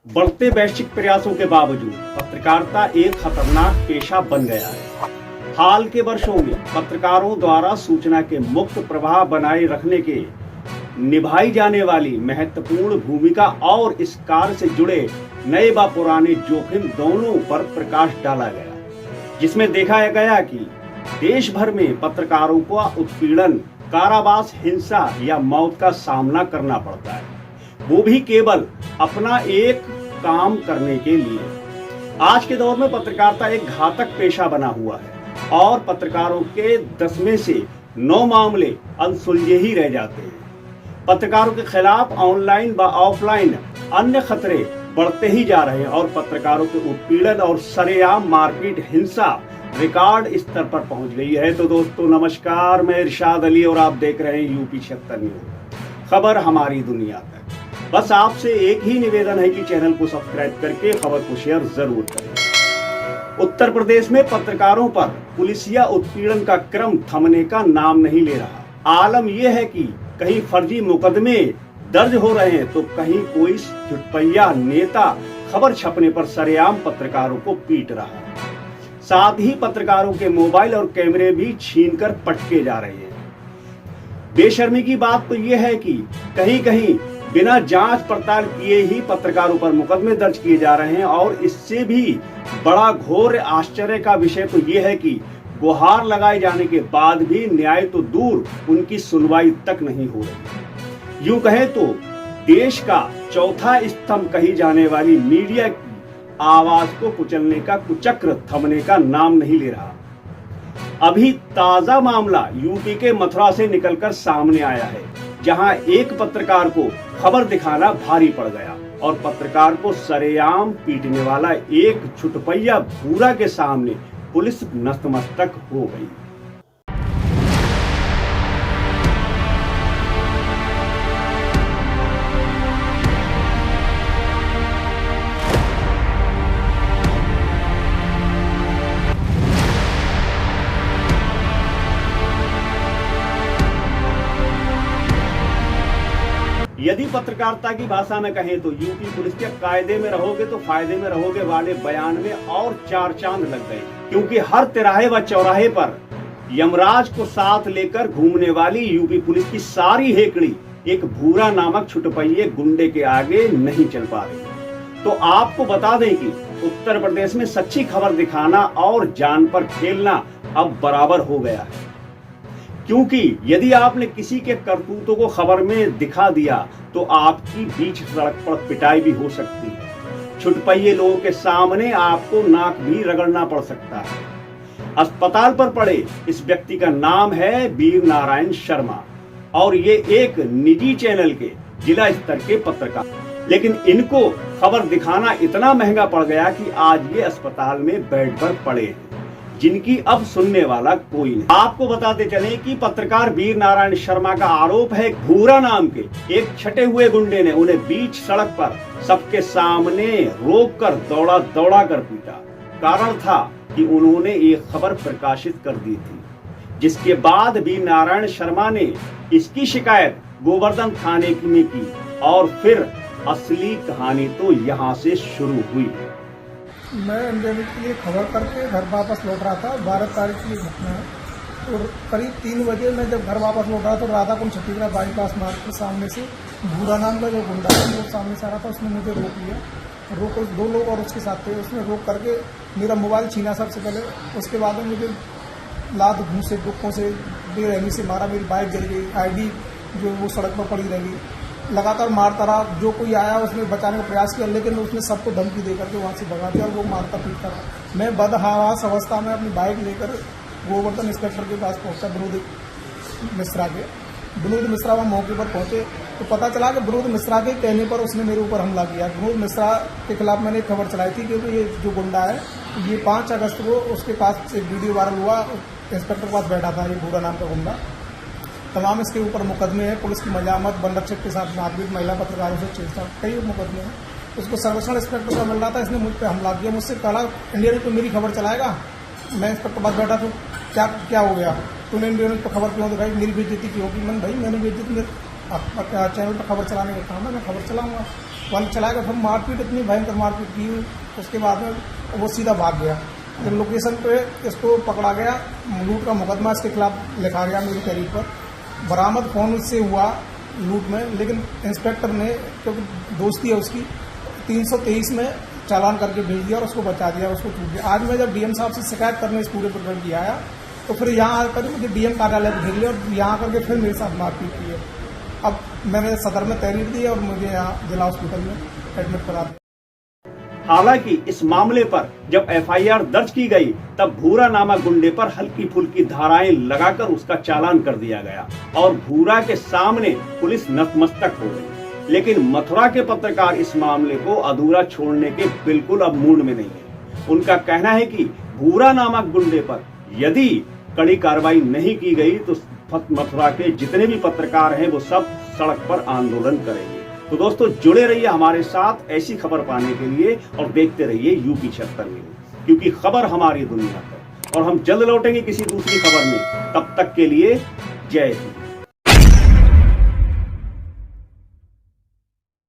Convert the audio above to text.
बढ़ते वैश्विक प्रयासों के बावजूद पत्रकारिता एक खतरनाक पेशा बन गया है। हाल के वर्षों में पत्रकारों द्वारा सूचना के मुक्त प्रवाह बनाए रखने के निभाई जाने वाली महत्वपूर्ण भूमिका और इस कार्य से जुड़े नए व पुराने जोखिम दोनों पर प्रकाश डाला गया, जिसमें देखा गया कि देश भर में पत्रकारों को उत्पीड़न, कारावास, हिंसा या मौत का सामना करना पड़ता है, वो भी केवल अपना एक काम करने के लिए। आज के दौर में पत्रकारिता एक घातक पेशा बना हुआ है और पत्रकारों के 10 में से 9 मामले अनसुलझे ही रह जाते हैं। पत्रकारों के खिलाफ ऑनलाइन व ऑफलाइन अन्य खतरे बढ़ते ही जा रहे हैं और पत्रकारों के उत्पीड़न और सरेआम मारपीट, हिंसा रिकॉर्ड स्तर पर पहुंच गई है। तो दोस्तों नमस्कार, मैं इरशाद अली और आप देख रहे हैं यूपी 76 न्यूज, खबर हमारी दुनिया तक। बस आपसे एक ही निवेदन है कि चैनल को सब्सक्राइब करके खबर को शेयर जरूर करें। उत्तर प्रदेश में पत्रकारों पर पुलिसिया उत्पीड़न का क्रम थमने का नाम नहीं ले रहा। आलम यह है कि कहीं फर्जी मुकदमे दर्ज हो रहे हैं तो कहीं कोई चुटपैया नेता खबर छपने पर सरेआम पत्रकारों को पीट रहा है। साथ ही पत्रकारों के मोबाइल और कैमरे भी छीनकर पटके जा रहे हैं। बेशर्मी की बात तो यह है कि कहीं कहीं बिना जांच पड़ताल किए ही पत्रकारों पर मुकदमे दर्ज किए जा रहे हैं और इससे भी बड़ा घोर आश्चर्य का विषय तो यह है कि गुहार लगाए जाने के बाद भी न्याय तो दूर, उनकी सुनवाई तक नहीं हो रही। यूं कहें तो देश का चौथा स्तंभ कही जाने वाली मीडिया की आवाज को कुचलने का कुचक्र थमने का नाम नहीं ले रहा। अभी ताजा मामला यूपी के मथुरा से निकलकर सामने आया है, जहां एक पत्रकार को खबर दिखाना भारी पड़ गया और पत्रकार को सरेआम पीटने वाला एक छुटपैया भूरा के सामने पुलिस नतमस्तक हो गई। यदि पत्रकारिता की भाषा में कहें तो यूपी पुलिस के कायदे में रहोगे तो फायदे में रहोगे वाले बयान में और 4 चांद लग गए, क्योंकि हर तिराहे व चौराहे पर यमराज को साथ लेकर घूमने वाली यूपी पुलिस की सारी हेकड़ी एक भूरा नामक छुटपैये गुंडे के आगे नहीं चल पा रही। तो आपको बता दें कि उत्तर प्रदेश में सच्ची खबर दिखाना और जान पर खेलना अब बराबर हो गया है, क्योंकि यदि आपने किसी के करतूतों को खबर में दिखा दिया तो आपकी बीच सड़क पर पिटाई भी हो सकती है। छुटपैये लोगों के सामने आपको नाक भी रगड़ना पड़ सकता है। अस्पताल पर पड़े इस व्यक्ति का नाम है वीर नारायण शर्मा और ये एक निजी चैनल के जिला स्तर के पत्रकार, लेकिन इनको खबर दिखाना इतना महंगा पड़ गया कि आज ये अस्पताल में बेड पर पड़े हैं, जिनकी अब सुनने वाला कोई नहीं। आपको बताते चले कि पत्रकार वीर नारायण शर्मा का आरोप है भूरा नाम के एक छटे हुए गुंडे ने उन्हें बीच सड़क पर सबके सामने रोककर दौड़ा कर पीटा। कारण था कि उन्होंने एक खबर प्रकाशित कर दी थी, जिसके बाद वीर नारायण शर्मा ने इसकी शिकायत गोवर्धन थाने में की और फिर असली कहानी तो यहाँ से शुरू हुई। मैं एंडेमिक के लिए खबर करके घर वापस लौट रहा था। 12 तारीख की घटना है और करीब 3 बजे मैं जब घर वापस लौट रहा था तो राधाकुंड छत्तीसगढ़ बाईपास मार्ग के सामने से भूरा नाम का जो गुंडा है वो सामने से आ रहा था। उसने मुझे रोक लिया, रोक 2 लोग और उसके साथ थे। उसने रोक करके मेरा मोबाइल छीना सबसे पहले, उसके बाद में मुझे लात घूंसे दुखों से बेरहमी से मारा। मेरी बाइक जल गई, ID जो वो सड़क पर पड़ी रही, लगातार मारता रहा। जो कोई आया उसने बचाने का प्रयास किया, लेकिन उसने सबको धमकी देकर के वहाँ से भगा दिया और वो मारता पीटता रहा। मैं बदहवास अवस्था में अपनी बाइक लेकर गोवर्धन इंस्पेक्टर के पास पहुंचा, विनोद मिश्रा के। विनोद मिश्रा वहाँ मौके पर पहुंचे तो पता चला कि विनोद मिश्रा के कहने पर उसने मेरे ऊपर हमला किया। विनोद मिश्रा के खिलाफ मैंने एक खबर चलाई थी, क्योंकि ये जो गुंडा है ये 5 अगस्त को उसके पास एक वीडियो वायरल हुआ, इंस्पेक्टर के पास बैठा था ये भूरा नाम का गुंडा। तमाम इसके ऊपर मुकदमे हैं, पुलिस की मजामत, वन रक्षक के साथ मारपीट, महिला पत्रकारों से छेड़छाड़, कई मुकदमे हैं। उसको सर्वेक्षण इंस्पेक्टर का मिल रहा था, इसने मुझ पर हमला किया। मुझसे कहा इंडिया न्यूज पर मेरी खबर चलाएगा। मैं इंस्पेक्टर के पास बैठा तो क्या हो गया, तूने इंडिया न्यूज पर खबर क्यों दिखाई, मेरी बेइज्जती की होगी। मैंने भाई मैंने बेइज्जती, चैनल पर खबर चलाने का काम है, मैं खबर चलाऊंगा। वन चलाकर फिर मारपीट, इतनी भयंकर मारपीट की। उसके बाद में वो सीधा भाग गया। जब लोकेशन पे इसको पकड़ा गया, लूट का मुकदमा इसके खिलाफ लिखा गया मेरी तहरीर पर। बरामद फोन उससे हुआ लूट में, लेकिन इंस्पेक्टर ने, क्योंकि दोस्ती है उसकी, 323 में चालान करके भेज दिया और उसको बचा दिया, उसको छूट दिया। आज मैं जब डीएम साहब से शिकायत करने इस पूरे प्रकरण की आया, तो फिर यहाँ आकर मुझे डीएम कार्यालय पर भेज लिया और यहाँ करके फिर मेरे साथ मारपीट की है। अब मैंने सदर में तहरीर दी और मुझे यहाँ जिला हॉस्पिटल में एडमिट करा दिया। हालांकि इस मामले पर जब एफआईआर दर्ज की गई, तब भूरा नामक गुंडे पर हल्की फुल्की धाराएं लगाकर उसका चालान कर दिया गया और भूरा के सामने पुलिस नतमस्तक हो गई। लेकिन मथुरा के पत्रकार इस मामले को अधूरा छोड़ने के बिल्कुल अब मूड में नहीं है। उनका कहना है कि भूरा नामक गुंडे पर यदि कड़ी कार्रवाई नहीं की गई तो मथुरा के जितने भी पत्रकार हैं वो सब सड़क पर आंदोलन करेंगे। तो दोस्तों, जुड़े रहिए हमारे साथ ऐसी खबर पाने के लिए और देखते रहिए यूपी 76 न्यूज़, क्योंकि खबर हमारी दुनिया है। और हम जल्द लौटेंगे किसी दूसरी खबर में। तब तक के लिए जय हिंद।